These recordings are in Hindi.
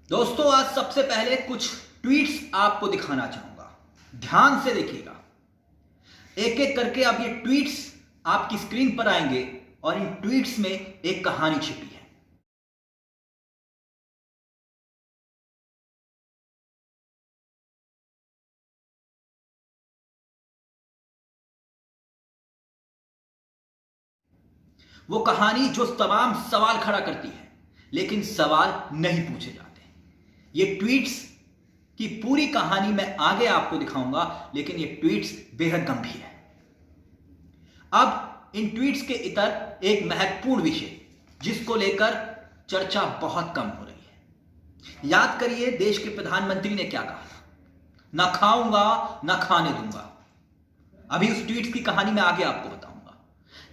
दोस्तों, आज सबसे पहले कुछ ट्वीट्स आपको दिखाना चाहूंगा। ध्यान से देखिएगा। एक एक करके अब ये ट्वीट्स आपकी स्क्रीन पर आएंगे और इन ट्वीट्स में एक कहानी छिपी है। वो कहानी जो तमाम सवाल खड़ा करती है, लेकिन सवाल नहीं पूछे जाते। ये ट्वीट्स की पूरी कहानी मैं आगे आपको दिखाऊंगा, लेकिन ये ट्वीट्स बेहद गंभीर है। अब इन ट्वीट्स के इतर एक महत्वपूर्ण विषय जिसको लेकर चर्चा बहुत कम हो रही है। याद करिए, देश के प्रधानमंत्री ने क्या कहा था, ना खाऊंगा ना खाने दूंगा। अभी उस ट्वीट्स की कहानी मैं आगे आपको बताऊंगा,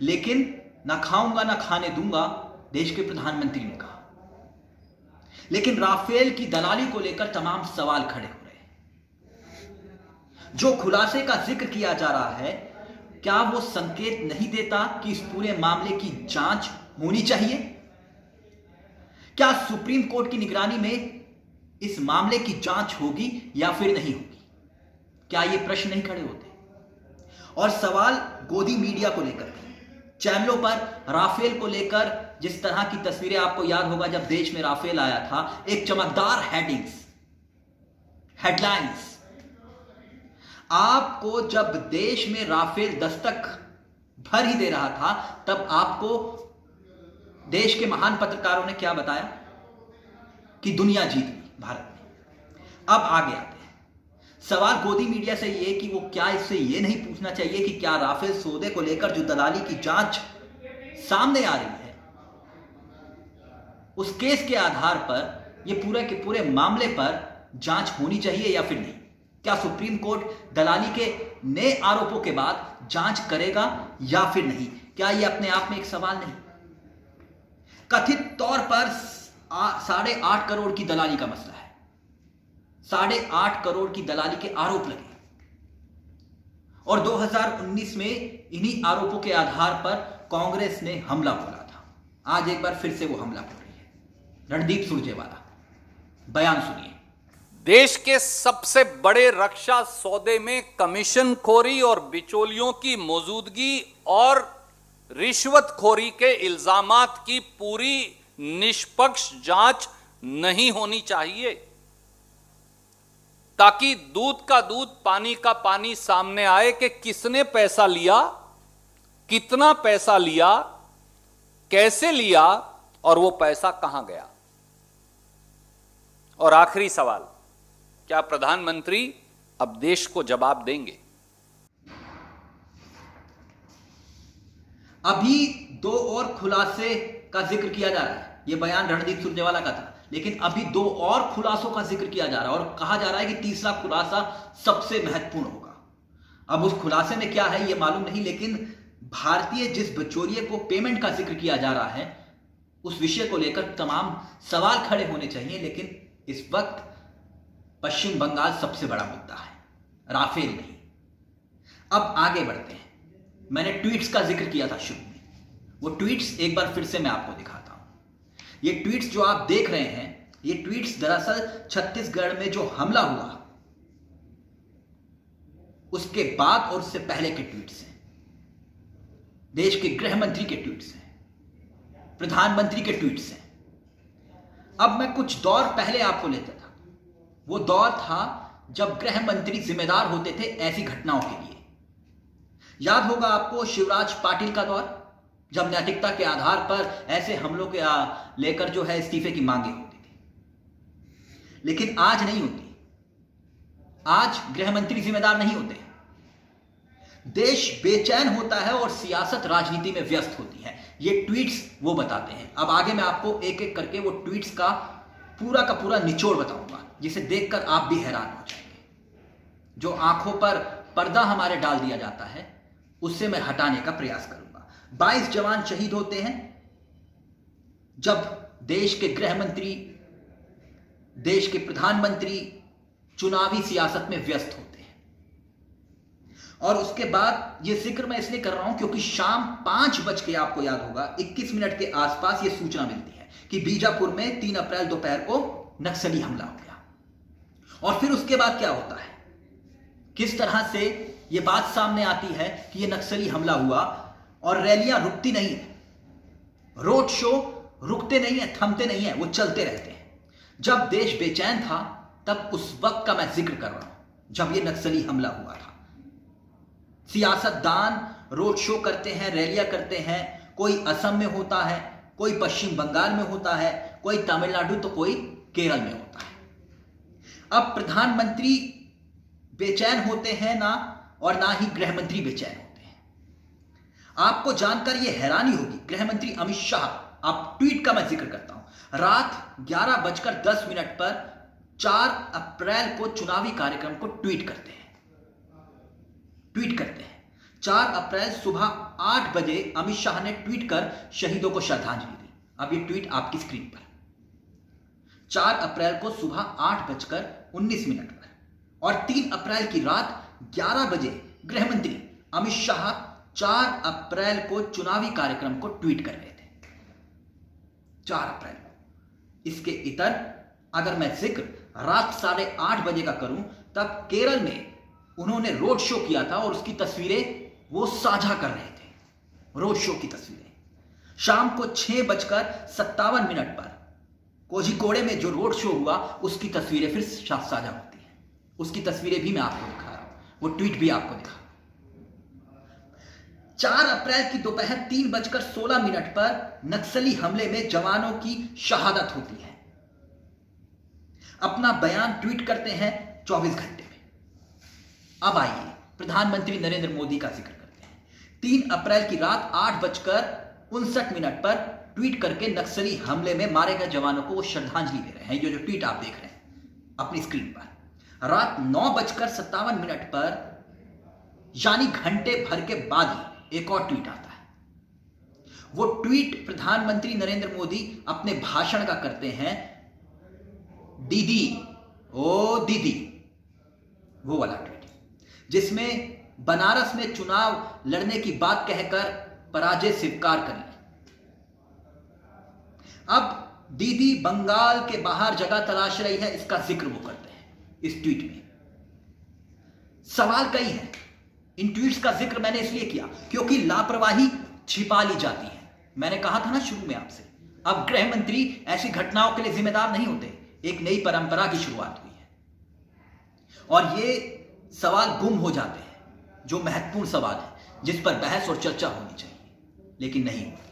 लेकिन ना खाऊंगा ना खाने दूंगा देश के प्रधानमंत्री ने कहा। लेकिन राफेल की दलाली को लेकर तमाम सवाल खड़े हो रहे हैं। जो खुलासे का जिक्र किया जा रहा है, क्या वो संकेत नहीं देता कि इस पूरे मामले की जांच होनी चाहिए? क्या सुप्रीम कोर्ट की निगरानी में इस मामले की जांच होगी या फिर नहीं होगी? क्या ये प्रश्न नहीं खड़े होते? और सवाल गोदी मीडिया को लेकर भी, चैनलों पर राफेल को लेकर जिस तरह की तस्वीरें, आपको याद होगा जब देश में राफेल आया था, एक चमकदार हेडलाइंस। आपको जब देश में राफेल दस्तक भर ही दे रहा था, तब आपको देश के महान पत्रकारों ने क्या बताया कि दुनिया जीत गई भारत में। अब आगे आते हैं। सवाल गोदी मीडिया से ये कि वो क्या इससे ये नहीं पूछना चाहिए कि क्या राफेल सौदे को लेकर जो दलाली की जांच सामने आ रही है, उस केस के आधार पर ये पूरे के पूरे मामले पर जांच होनी चाहिए या फिर नहीं? क्या सुप्रीम कोर्ट दलाली के नए आरोपों के बाद जांच करेगा या फिर नहीं? क्या ये अपने आप में एक सवाल नहीं? कथित तौर पर 8.5 करोड़ की दलाली का मसला है। 8.5 करोड़ की दलाली के आरोप लगे और 2019 में इन्हीं आरोपों के आधार पर कांग्रेस ने हमला बोला था। आज एक बार फिर से वो हमला बोल रही है। रणदीप सुरजेवाला, बयान सुनिए। देश के सबसे बड़े रक्षा सौदे में कमीशनखोरी और बिचौलियों की मौजूदगी और रिश्वतखोरी के इल्जामात की पूरी निष्पक्ष जांच नहीं होनी चाहिए, ताकि दूध का दूध पानी का पानी सामने आए कि किसने पैसा लिया, कितना पैसा लिया, कैसे लिया और वो पैसा कहां गया। और आखिरी सवाल, क्या प्रधानमंत्री अब देश को जवाब देंगे? अभी दो और खुलासे का जिक्र किया जा रहा है। यह बयान रणदीप सुरजेवाला का था, लेकिन अभी दो और खुलासों का जिक्र किया जा रहा है और कहा जा रहा है कि तीसरा खुलासा सबसे महत्वपूर्ण होगा। अब उस खुलासे में क्या है यह मालूम नहीं, लेकिन भारतीय जिस बिचौलिए को पेमेंट का जिक्र किया जा रहा है, उस विषय को लेकर तमाम सवाल खड़े होने चाहिए। लेकिन इस वक्त पश्चिम बंगाल सबसे बड़ा मुद्दा है, राफेल नहीं। अब आगे बढ़ते हैं। मैंने ट्वीट्स का जिक्र किया था शुरू में, वो ट्वीट्स एक बार फिर से मैं आपको दिखाता हूं। ये ट्वीट्स जो आप देख रहे हैं, ये ट्वीट्स दरअसल छत्तीसगढ़ में जो हमला हुआ उसके बाद और उससे पहले के ट्वीट्स हैं। देश के गृह मंत्री के ट्वीट्स हैं, प्रधानमंत्री के ट्वीट्स हैं। अब मैं कुछ दौर पहले आपको लेता था। वो दौर था जब गृह मंत्री जिम्मेदार होते थे ऐसी घटनाओं के लिए। याद होगा आपको शिवराज पाटिल का दौर, जब नैतिकता के आधार पर ऐसे हमलों के लेकर जो है इस्तीफे की मांगे होती थी। लेकिन आज नहीं होती। आज गृह मंत्री जिम्मेदार नहीं होते। देश बेचैन होता है और सियासत राजनीति में व्यस्त होती है। ये ट्वीट्स वो बताते हैं। अब आगे मैं आपको एक एक करके वो ट्वीट्स का पूरा निचोड़ बताऊंगा, जिसे देखकर आप भी हैरान हो जाएंगे। जो आंखों पर पर्दा हमारे डाल दिया जाता है, उससे मैं हटाने का प्रयास करूंगा। 22 जवान शहीद होते हैं जब देश के गृह मंत्री, देश के प्रधानमंत्री चुनावी सियासत में व्यस्त होते हैं। और उसके बाद यह जिक्र मैं इसलिए कर रहा हूं क्योंकि शाम 5 बज के, आपको याद होगा, 21 मिनट के आसपास यह सूचना मिलती है कि बीजापुर में 3 अप्रैल दोपहर को नक्सली हमला हो गया। और फिर उसके बाद क्या होता है, किस तरह से यह बात सामने आती है कि यह नक्सली हमला हुआ और रैलियां रुकती नहीं है, रोड शो रुकते नहीं है, थमते नहीं है, वो चलते रहते हैं। जब देश बेचैन था तब उस वक्त का मैं जिक्र कर रहा हूं जब यह नक्सली हमला हुआ था। सियासतदान रोड शो करते हैं, रैलियां करते हैं, कोई असम में होता है, कोई पश्चिम बंगाल में होता है, कोई तमिलनाडु तो कोई केरल में होता है। अब प्रधानमंत्री बेचैन होते हैं ना, और ना ही गृह मंत्री बेचैन होते हैं। आपको जानकर यह हैरानी होगी, गृह मंत्री अमित शाह, आप ट्वीट का मैं जिक्र करता हूं, रात 11:10 पर 4 अप्रैल को चुनावी कार्यक्रम को ट्वीट करते हैं। 4 अप्रैल सुबह 8 बजे अमित शाह ने ट्वीट कर शहीदों को श्रद्धांजलि दी। अब ये ट्वीट आपकी स्क्रीन पर। 4 अप्रैल को सुबह 8:19 पर और 3 अप्रैल की रात 11 बजे गृह मंत्री अमित शाह 4 अप्रैल को चुनावी कार्यक्रम को ट्वीट कर रहे थे। 4 अप्रैल को। इसके इतर अगर मैं जिक्र रात 8:30 बजे का करूं, तब केरल में उन्होंने रोड शो किया था और उसकी तस्वीरें वो साझा कर रहे थे, रोड शो की तस्वीरें। शाम को 6:57 पर कोझिकोडे में जो रोड शो हुआ उसकी तस्वीरें फिर साझा होती हैं। उसकी तस्वीरें भी मैं आपको दिखा रहा हूं, वो ट्वीट भी आपको दिखा। 4 अप्रैल की दोपहर 3:16 पर नक्सली हमले में जवानों की शहादत होती है। अपना बयान ट्वीट करते हैं 24 घंटे में। अब आइए प्रधानमंत्री नरेंद्र मोदी का जिक्र करते हैं। 3 अप्रैल की रात 8:59 पर ट्वीट करके नक्सली हमले में मारे गए जवानों को वो श्रद्धांजलि दे रहे हैं। ये जो ट्वीट आप देख रहे हैं अपनी स्क्रीन पर। रात 9:57 पर, यानी घंटे भर के बाद ही एक और ट्वीट आता है। वो ट्वीट प्रधानमंत्री नरेंद्र मोदी अपने भाषण का करते हैं, दीदी ओ दीदी, वो वाला ट्वीट जिसमें बनारस में चुनाव लड़ने की बात कहकर पराजय स्वीकार कर ली। अब दीदी बंगाल के बाहर जगह तलाश रही है, इसका जिक्र वो करते हैं इस ट्वीट में। सवाल कई हैं। इन ट्वीट्स का जिक्र मैंने इसलिए किया क्योंकि लापरवाही छिपा ली जाती है। मैंने कहा था ना शुरू में आपसे, अब गृह मंत्री ऐसी घटनाओं के लिए जिम्मेदार नहीं होते। एक नई परंपरा की शुरुआत हुई है और ये सवाल गुम हो जाते हैं, जो महत्वपूर्ण सवाल है जिस पर बहस और चर्चा होनी चाहिए, लेकिन नहीं होती।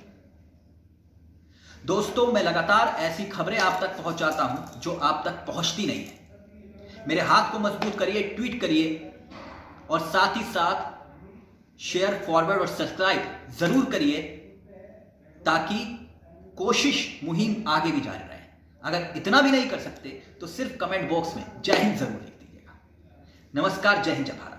दोस्तों, मैं लगातार ऐसी खबरें आप तक पहुंचाता हूं जो आप तक पहुंचती नहीं है। मेरे हाथ को मजबूत करिए, ट्वीट करिए और साथ ही साथ शेयर, फॉरवर्ड और सब्सक्राइब जरूर करिए ताकि कोशिश मुहिम आगे भी जारी रहे। अगर इतना भी नहीं कर सकते तो सिर्फ कमेंट बॉक्स में जय हिंद जरूर लिख दीजिएगा। नमस्कार, जय हिंद, जय भारत।